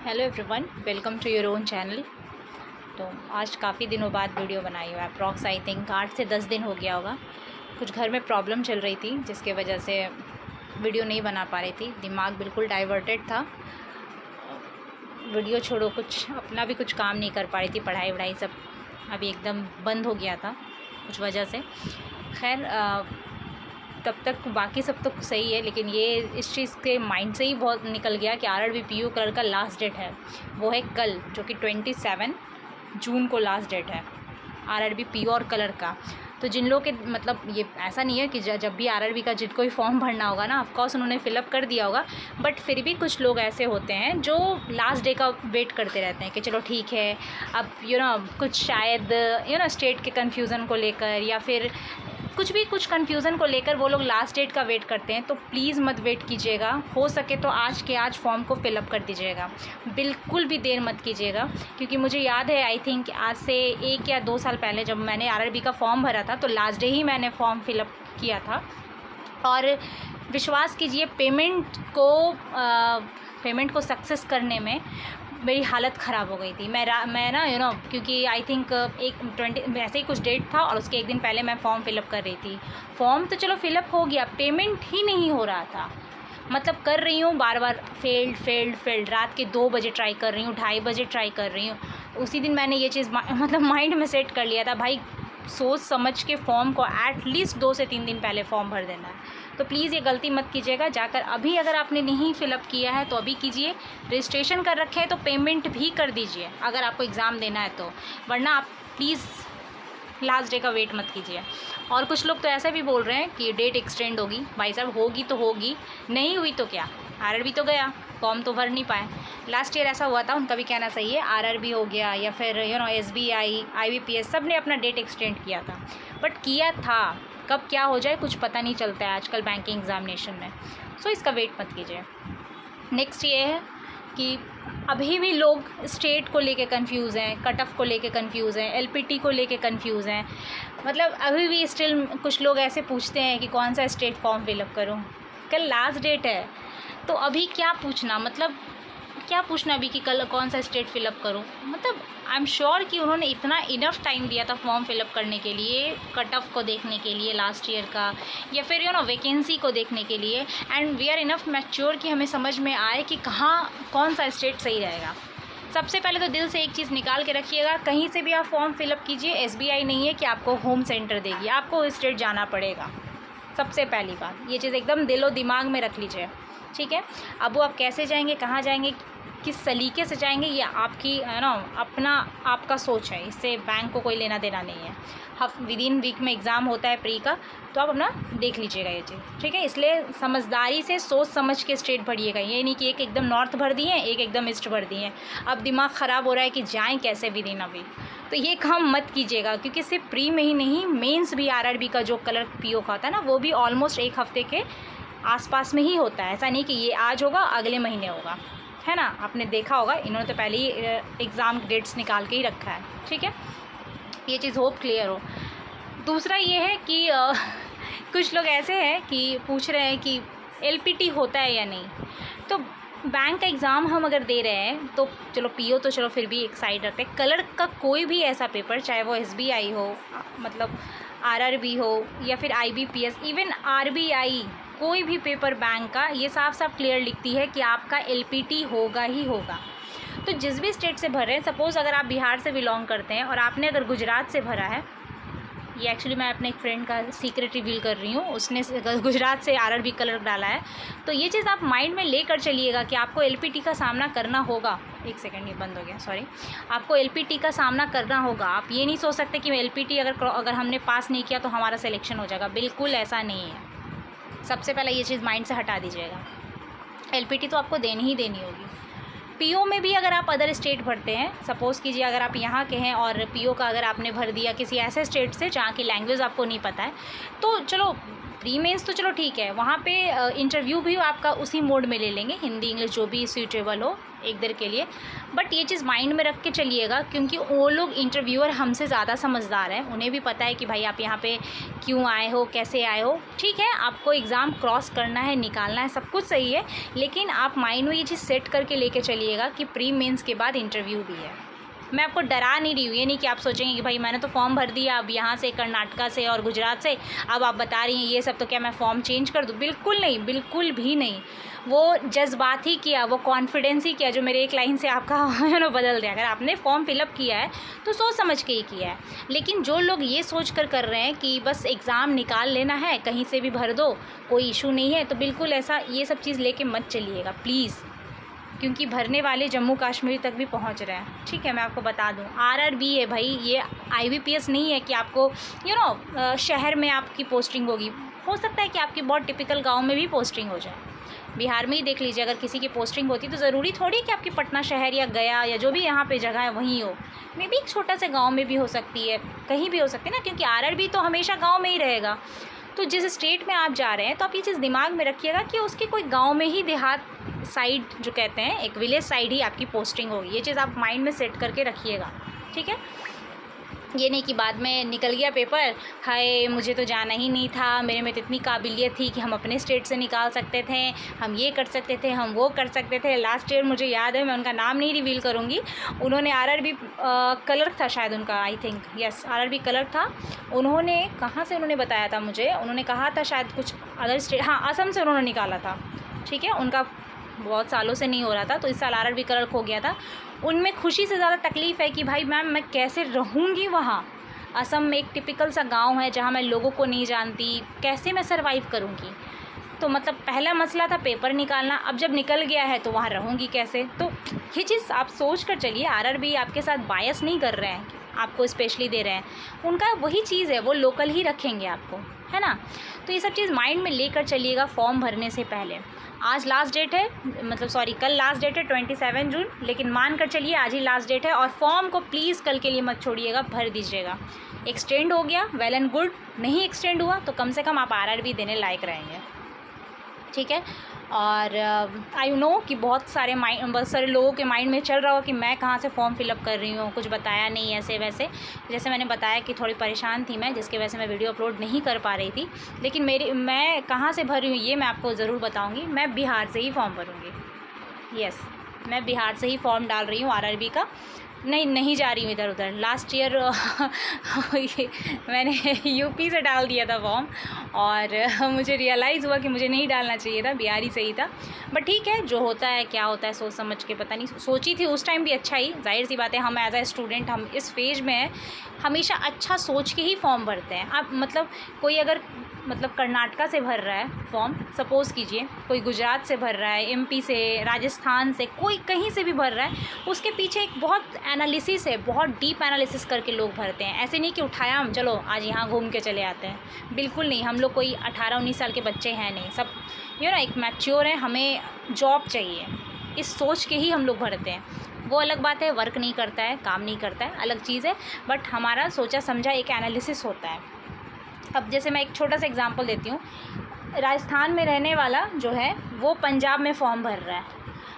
Hello everyone, welcome to your own channel. तो आज काफ़ी दिनों बाद वीडियो बनाई हुआ है। अप्रॉक्स आई थिंक 8 से 10 दिन हो गया होगा। कुछ घर में प्रॉब्लम चल रही थी जिसके वजह से वीडियो नहीं बना पा रही थी। दिमाग बिल्कुल डाइवर्टेड था। वीडियो छोड़ो, कुछ अपना भी कुछ काम नहीं कर पा रही थी। पढ़ाई वढ़ाई सब अभी एकदम बंद हो गया था कुछ वजह से। खैर तब तक बाकी सब तो सही है, लेकिन ये इस चीज़ के माइंड से ही बहुत निकल गया कि आरआरबी पीयू कलर का लास्ट डेट है। वो है कल, जो कि 27 जून को लास्ट डेट है आरआरबी पीयू और कलर का। तो जिन लोगों के मतलब ये ऐसा नहीं है कि जब भी आरआरबी का जिनको भी फॉर्म भरना होगा ना, ऑफकोर्स उन्होंने फिलअप कर दिया होगा, बट फिर भी कुछ लोग ऐसे होते हैं जो लास्ट डे का वेट करते रहते हैं कि चलो ठीक है, अब कुछ शायद स्टेट के कन्फ्यूज़न को लेकर या फिर कुछ कन्फ्यूज़न को लेकर वो लोग लास्ट डेट का वेट करते हैं। तो प्लीज़ मत वेट कीजिएगा। हो सके तो आज के आज फॉर्म को फिलअप कर दीजिएगा, बिल्कुल भी देर मत कीजिएगा। क्योंकि मुझे याद है आई थिंक आज से 1 या 2 साल पहले जब मैंने आरआरबी का फॉर्म भरा था तो लास्ट डे ही मैंने फॉर्म फिलअप किया था। और विश्वास कीजिए पेमेंट को सक्सेस करने में मेरी हालत ख़राब हो गई थी। मैं ना क्योंकि आई थिंक 20 ऐसे ही कुछ डेट था और उसके एक दिन पहले मैं फॉर्म फिलअप कर रही थी। फॉर्म तो चलो फिलअप हो गया, पेमेंट ही नहीं हो रहा था। मतलब कर रही हूँ बार बार, फेल्ड। रात के 2 बजे ट्राई कर रही हूँ, 2:30 बजे ट्राई कर रही हूँ। उसी दिन मैंने ये चीज़ मतलब माइंड में सेट कर लिया था, भाई सोच समझ के फॉर्म को एटलीस्ट 2 से 3 दिन पहले फॉर्म भर देना है। तो प्लीज़ ये गलती मत कीजिएगा। जाकर अभी अगर आपने नहीं फिलअप किया है तो अभी कीजिए। रजिस्ट्रेशन कर रखे हैं तो पेमेंट भी कर दीजिए अगर आपको एग्ज़ाम देना है तो, वरना आप प्लीज़ लास्ट डे का वेट मत कीजिए। और कुछ लोग तो ऐसा भी बोल रहे हैं कि डेट एक्सटेंड होगी। भाई साहब होगी तो होगी, नहीं हुई तो क्या, आरआरबी तो गया, फॉर्म तो भर नहीं पाए। लास्ट ईयर ऐसा हुआ था, उनका भी कहना सही है। आरआरबी हो गया या फिर एसबीआई, आईबीपीएस, सब ने अपना डेट एक्सटेंड किया था, बट किया था। कब क्या हो जाए कुछ पता नहीं चलता है आजकल बैंकिंग एग्जामिनेशन में। सो इसका वेट मत कीजिए। नेक्स्ट ये है कि अभी भी लोग स्टेट को लेके कंफ्यूज हैं, कट ऑफ को लेके कंफ्यूज हैं, एलपीटी को लेके कंफ्यूज हैं। मतलब अभी भी स्टिल कुछ लोग ऐसे पूछते हैं कि कौन सा स्टेट फॉर्म फिलअप करूं, कल लास्ट डेट है। तो अभी क्या पूछना, मतलब क्या पूछना अभी कि कल कौन सा स्टेट फिलअप करूं। मतलब आई एम श्योर कि उन्होंने इतना इनफ टाइम दिया था फॉर्म फिलअप करने के लिए, कट ऑफ को देखने के लिए लास्ट ईयर का, या फिर वैकेंसी को देखने के लिए। And we are enough mature कि हमें समझ में आए कि कहाँ कौन सा स्टेट सही रहेगा। सबसे पहले तो दिल से एक चीज़ निकाल के रखिएगा, कहीं से भी आप फॉर्म फिलअप कीजिए, एसबीआई नहीं है कि आपको होम सेंटर देगी, आपको स्टेट जाना पड़ेगा। सबसे पहली बात ये चीज़ एकदम दिलो दिमाग में रख लीजिए, ठीक है। अब वो आप कैसे जाएंगे, कहाँ जाएंगे, किस तरीके से जाएंगे, ये आपकी आपका सोच है। इससे बैंक को कोई लेना देना नहीं है। विदिन वीक में एग्ज़ाम होता है प्री का, तो आप अपना देख लीजिएगा ये चीज़, ठीक है। इसलिए समझदारी से सोच समझ के स्टेट भरिएगा। ये नहीं कि एक एकदम नॉर्थ भर दिए, एक एकदम ईस्ट भर दिए। अब दिमाग ख़राब हो रहा है कि जाएँ कैसे विदिन अभी, तो ये काम मत कीजिएगा। क्योंकि सिर्फ प्री में ही नहीं, मेंस भी आरआरबी का जो कलर पीओ का होता है ना, वो भी ऑलमोस्ट 1 हफ्ते के आसपास में ही होता है। ऐसा नहीं कि ये आज होगा अगले महीने होगा, है ना। आपने देखा होगा, इन्होंने तो पहले ही एग्ज़ाम डेट्स निकाल के ही रखा है, ठीक है। ये चीज़ होप क्लियर हो। दूसरा ये है कि कुछ लोग ऐसे हैं कि पूछ रहे हैं कि एलपीटी होता है या नहीं। तो बैंक का एग्ज़ाम हम अगर दे रहे हैं तो चलो पीओ तो चलो फिर भी एक साइड रखते हैं। कलर का कोई भी ऐसा पेपर, चाहे वो एसबीआई हो, मतलब आरआरबी हो, या फिर आईबीपीएस, इवन आरबीआई, कोई भी पेपर बैंक का, ये साफ साफ क्लियर लिखती है कि आपका एलपीटी होगा ही होगा। तो जिस भी स्टेट से भर रहे हैं, सपोज़ अगर आप बिहार से बिलोंग करते हैं और आपने अगर गुजरात से भरा है, ये एक्चुअली मैं अपने एक फ्रेंड का सीक्रेट रिवील कर रही हूँ, उसने गुजरात से आरआरबी कलर डाला है। तो ये चीज़ आप माइंड में लेकर चलिएगा कि आपको एलपीटी का सामना करना होगा। एक सेकंड, ये बंद हो गया, सॉरी। आपको एलपीटी का सामना करना होगा। आप ये नहीं सोच सकते कि एलपीटी अगर हमने पास नहीं किया तो हमारा सिलेक्शन हो जाएगा। बिल्कुल ऐसा नहीं है। सबसे पहले ये चीज़ माइंड से हटा दीजिएगा। एलपीटी तो आपको देनी ही देनी होगी। पीओ में भी अगर आप अदर स्टेट भरते हैं, सपोज़ कीजिए अगर आप यहाँ के हैं और पीओ का अगर आपने भर दिया किसी ऐसे स्टेट से जहाँ की लैंग्वेज आपको नहीं पता है, तो चलो प्री मेंस तो चलो ठीक है, वहाँ पे इंटरव्यू भी आपका उसी मोड में ले लेंगे, हिंदी इंग्लिश जो भी सूटेबल हो एक देर के लिए। बट ये चीज़ माइंड में रख के चलिएगा, क्योंकि वो लोग इंटरव्यूअर हमसे ज़्यादा समझदार हैं, उन्हें भी पता है कि भाई आप यहाँ पे क्यों आए हो, कैसे आए हो। ठीक है, आपको एग्ज़ाम क्रॉस करना है, निकालना है, सब कुछ सही है, लेकिन आप माइंड में ये चीज़ सेट करके लेके चलिएगा कि प्री मेंस के बाद इंटरव्यू भी है। मैं आपको डरा नहीं रही हूँ, ये नहीं कि आप सोचेंगे कि भाई मैंने तो फॉर्म भर दिया, अब यहाँ से कर्नाटका से और गुजरात से अब आप बता रही हैं ये सब, तो क्या मैं फ़ॉर्म चेंज कर दूँ? बिल्कुल नहीं, बिल्कुल भी नहीं। वो जज्बात ही किया, वो कॉन्फिडेंस ही किया जो मेरे एक लाइन से आपका बदल दिया। अगर आपने फॉर्म फिलअप किया है तो सोच समझ के ही किया है। लेकिन जो लोग ये सोच कर रहे हैं कि बस एग्ज़ाम निकाल लेना है, कहीं से भी भर दो, कोई इशू नहीं है, तो बिल्कुल ऐसा ये सब चीज़ लेके मत चलिएगा प्लीज़, क्योंकि भरने वाले जम्मू कश्मीर तक भी पहुंच रहे हैं। ठीक है, मैं आपको बता दूं, आरआरबी है भाई, ये आईबीपीएस नहीं है कि आपको शहर में आपकी पोस्टिंग होगी। हो सकता है कि आपकी बहुत टिपिकल गांव में भी पोस्टिंग हो जाए। बिहार में ही देख लीजिए, अगर किसी की पोस्टिंग होती तो ज़रूरी थोड़ी कि आपकी पटना शहर या गया या जो भी यहाँ पे जगह है वहीं हो। मे बी एक छोटा सा गाँव में भी हो सकती है, कहीं भी हो सकती है ना, क्योंकि आरआरबी तो हमेशा गाँव में ही रहेगा। तो जिस स्टेट में आप जा रहे हैं तो आप ये चीज़ दिमाग में रखिएगा कि उसके कोई गांव में ही, देहात साइड जो कहते हैं, एक विलेज साइड ही आपकी पोस्टिंग होगी। ये चीज़ आप माइंड में सेट करके रखिएगा। ठीक है, ये नहीं कि बाद में निकल गया पेपर, हाय मुझे तो जाना ही नहीं था, मेरे में तो इतनी काबिलियत थी कि हम अपने स्टेट से निकाल सकते थे, हम ये कर सकते थे, हम वो कर सकते थे। लास्ट ईयर मुझे याद है, मैं उनका नाम नहीं रिवील करूँगी, उन्होंने आरआरबी क्लर्क था शायद उनका, I think yes RRB clerk था। उन्होंने कहाँ से उन्होंने बताया था मुझे, उन्होंने कहा था शायद कुछ अदर स्टेट, हाँ असम से उन्होंने निकाला था। ठीक है, उनका बहुत सालों से नहीं हो रहा था, तो इस साल आरआरबी क्लर्क हो गया था। उनमें खुशी से ज़्यादा तकलीफ़ है कि भाई मैम मैं कैसे रहूँगी वहाँ। असम में एक टिपिकल सा गांव है जहाँ मैं लोगों को नहीं जानती, कैसे मैं सरवाइव करूँगी। तो मतलब पहला मसला था पेपर निकालना, अब जब निकल गया है तो वहाँ रहूँगी कैसे। तो ये चीज़ आप सोच कर चलिए, आरआरबी आपके साथ बायस नहीं कर रहे हैं, आपको स्पेशली दे रहे हैं, उनका वही चीज़ है, वो लोकल ही रखेंगे आपको, है ना। तो ये सब चीज़ माइंड में लेकर चलिएगा फॉर्म भरने से पहले। आज लास्ट डेट है, मतलब सॉरी कल लास्ट डेट है 27 जून, लेकिन मान कर चलिए आज ही लास्ट डेट है। और फॉर्म को प्लीज़ कल के लिए मत छोड़िएगा, भर दीजिएगा। एक्सटेंड हो गया वेल एंड गुड, नहीं एक्सटेंड हुआ तो कम से कम आप आरआरबी देने लायक रहेंगे। ठीक है, और आई नो कि बहुत सारे लोगों के माइंड में चल रहा हो कि मैं कहाँ से फॉर्म फिलअप कर रही हूँ, कुछ बताया नहीं ऐसे वैसे। जैसे मैंने बताया कि थोड़ी परेशान थी मैं, जिसकी वजह से मैं वीडियो अपलोड नहीं कर पा रही थी। लेकिन मैं कहाँ से भर रही हूँ ये मैं आपको ज़रूर बताऊँगी। मैं बिहार से ही फॉर्म भरूँगी। यस, मैं बिहार से ही फॉर्म डाल रही हूँ आरआरबी का, नहीं जा रही हूँ इधर उधर। लास्ट ईयर मैंने यूपी से डाल दिया था फॉर्म, और मुझे रियलाइज़ हुआ कि मुझे नहीं डालना चाहिए था, बिहारी सही था। बट ठीक है, जो होता है क्या होता है, सोच समझ के, पता नहीं सोची थी उस टाइम भी अच्छा ही, जाहिर सी बात है हम एज ए स्टूडेंट हम इस फेज में हैं, हमेशा अच्छा सोच के ही फॉर्म भरते हैं। आप मतलब कोई अगर कर्नाटका से भर रहा है फॉर्म, सपोज़ कीजिए कोई गुजरात से भर रहा है, एमपी से, राजस्थान से, कोई कहीं से भी भर रहा है, उसके पीछे एक बहुत एनालिसिस है, बहुत डीप एनालिसिस करके लोग भरते हैं। ऐसे नहीं कि उठाया हम चलो आज यहाँ घूम के चले आते हैं, बिल्कुल नहीं। हम लोग कोई 18-19 साल के बच्चे हैं नहीं, सब एक मैच्योर है, हमें जॉब चाहिए, इस सोच के ही हम लोग भरते हैं। वो अलग बात है, वर्क नहीं करता है, काम नहीं करता है, अलग चीज़ है, बट हमारा सोचा समझा एक एनालिसिस होता है। अब जैसे मैं एक छोटा सा एग्जांपल देती हूँ, राजस्थान में रहने वाला जो है वो पंजाब में फॉर्म भर रहा है,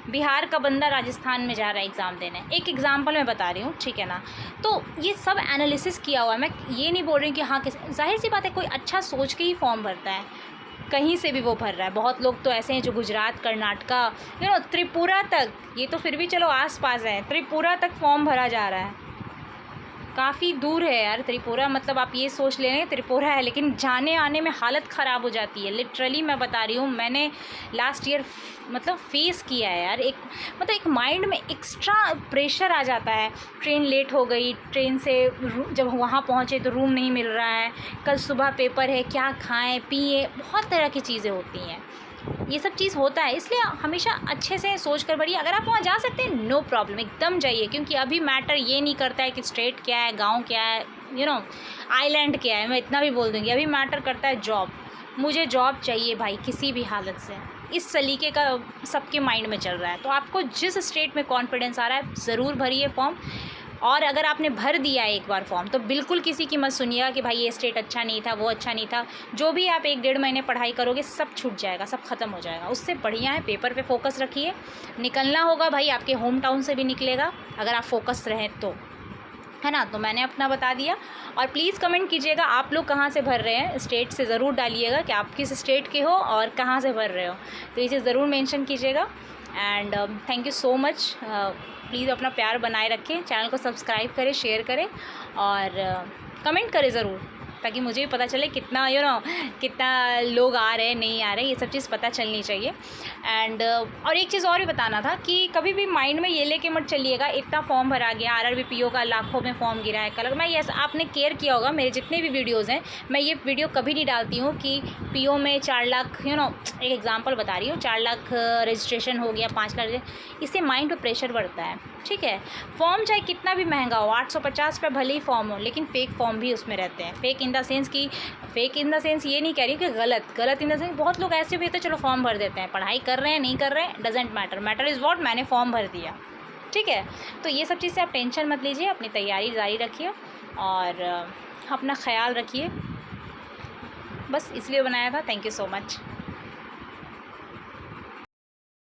बिहार का बंदा राजस्थान में जा रहा है एग्ज़ाम देने, एक एग्जांपल मैं बता रही हूँ, ठीक है ना। तो ये सब एनालिसिस किया हुआ है, मैं ये नहीं बोल रही हूँ कि हाँ जाहिर सी बात है कोई अच्छा सोच के ही फॉर्म भरता है, कहीं से भी वो भर रहा है। बहुत लोग तो ऐसे हैं जो गुजरात, कर्नाटका, त्रिपुरा तक, ये तो फिर भी चलो आस पास है, त्रिपुरा तक फॉर्म भरा जा रहा है। काफ़ी दूर है यार त्रिपुरा, मतलब आप ये सोच ले रहे हैं त्रिपुरा है, लेकिन जाने आने में हालत ख़राब हो जाती है। लिटरली मैं बता रही हूँ, मैंने लास्ट ईयर फेस किया है यार। एक माइंड में एक्स्ट्रा प्रेशर आ जाता है। ट्रेन लेट हो गई, ट्रेन से जब वहाँ पहुँचे तो रूम नहीं मिल रहा है, कल सुबह पेपर है, क्या खाएं पिए, बहुत तरह की चीज़ें होती हैं, ये सब चीज़ होता है। इसलिए हमेशा अच्छे से सोच कर बढ़िए, अगर आप वहाँ जा सकते हैं नो प्रॉब्लम, एकदम जाइए, क्योंकि अभी मैटर ये नहीं करता है कि स्टेट क्या है, गांव क्या है, आइलैंड क्या है, मैं इतना भी बोल दूँगी। अभी मैटर करता है जॉब, मुझे जॉब चाहिए भाई किसी भी हालत से, इस सलीके का सबके माइंड में चल रहा है। तो आपको जिस स्टेट में कॉन्फिडेंस आ रहा है ज़रूर भरिए फॉर्म। और अगर आपने भर दिया है एक बार फॉर्म तो बिल्कुल किसी की मत सुनिएगा कि भाई ये स्टेट अच्छा नहीं था, वो अच्छा नहीं था। जो भी आप 1-1.5 महीने पढ़ाई करोगे सब छूट जाएगा, सब ख़त्म हो जाएगा। उससे बढ़िया है पेपर पे फोकस रखिए। निकलना होगा भाई, आपके होम टाउन से भी निकलेगा अगर आप फोकस रहें तो, है ना। तो मैंने अपना बता दिया। और प्लीज़ कमेंट कीजिएगा आप लोग कहाँ से भर रहे हैं, स्टेट से ज़रूर डालिएगा कि आप किस स्टेट के हो और कहाँ से भर रहे हो, तो ये चीज़ ज़रूर मेंशन कीजिएगा। And thank you so much. Please अपना प्यार बनाए रखें, चैनल को सब्सक्राइब करें, शेयर करें और कमेंट करें ज़रूर, ताकि मुझे भी पता चले कितना कितना लोग आ रहे हैं नहीं आ रहे, ये सब चीज़ पता चलनी चाहिए। एंड और एक चीज़ और भी बताना था कि कभी भी माइंड में ये लेके मत चलिएगा इतना फॉर्म भरा गया, आरआरबी पीओ का लाखों में फॉर्म गिरा है। कल मैं ये आपने केयर किया होगा, मेरे जितने भी वीडियोज़ हैं मैं ये वीडियो कभी नहीं डालती हूँ कि पीओ में 4 लाख एक एग्जाम्पल बता रही हूँ, 4 लाख रजिस्ट्रेशन हो गया, 5 लाख, इससे माइंड पर प्रेशर बढ़ता है। ठीक है, फॉर्म चाहे कितना भी महंगा हो, 850 पे भले ही फॉर्म हो, लेकिन फेक फॉर्म भी उसमें रहते हैं। फेक इन द सेंस ये नहीं कह रही कि गलत इन द सेंस बहुत लोग ऐसे भी होते हैं चलो फॉर्म भर देते हैं, पढ़ाई कर रहे हैं नहीं कर रहे हैं डजेंट मैटर इज़ व्हाट मैंने फॉर्म भर दिया। ठीक है, तो ये सब चीज़ से आप टेंशन मत लीजिए, अपनी तैयारी जारी रखिए और अपना ख्याल रखिए। बस इसलिए बनाया था। Thank you so much.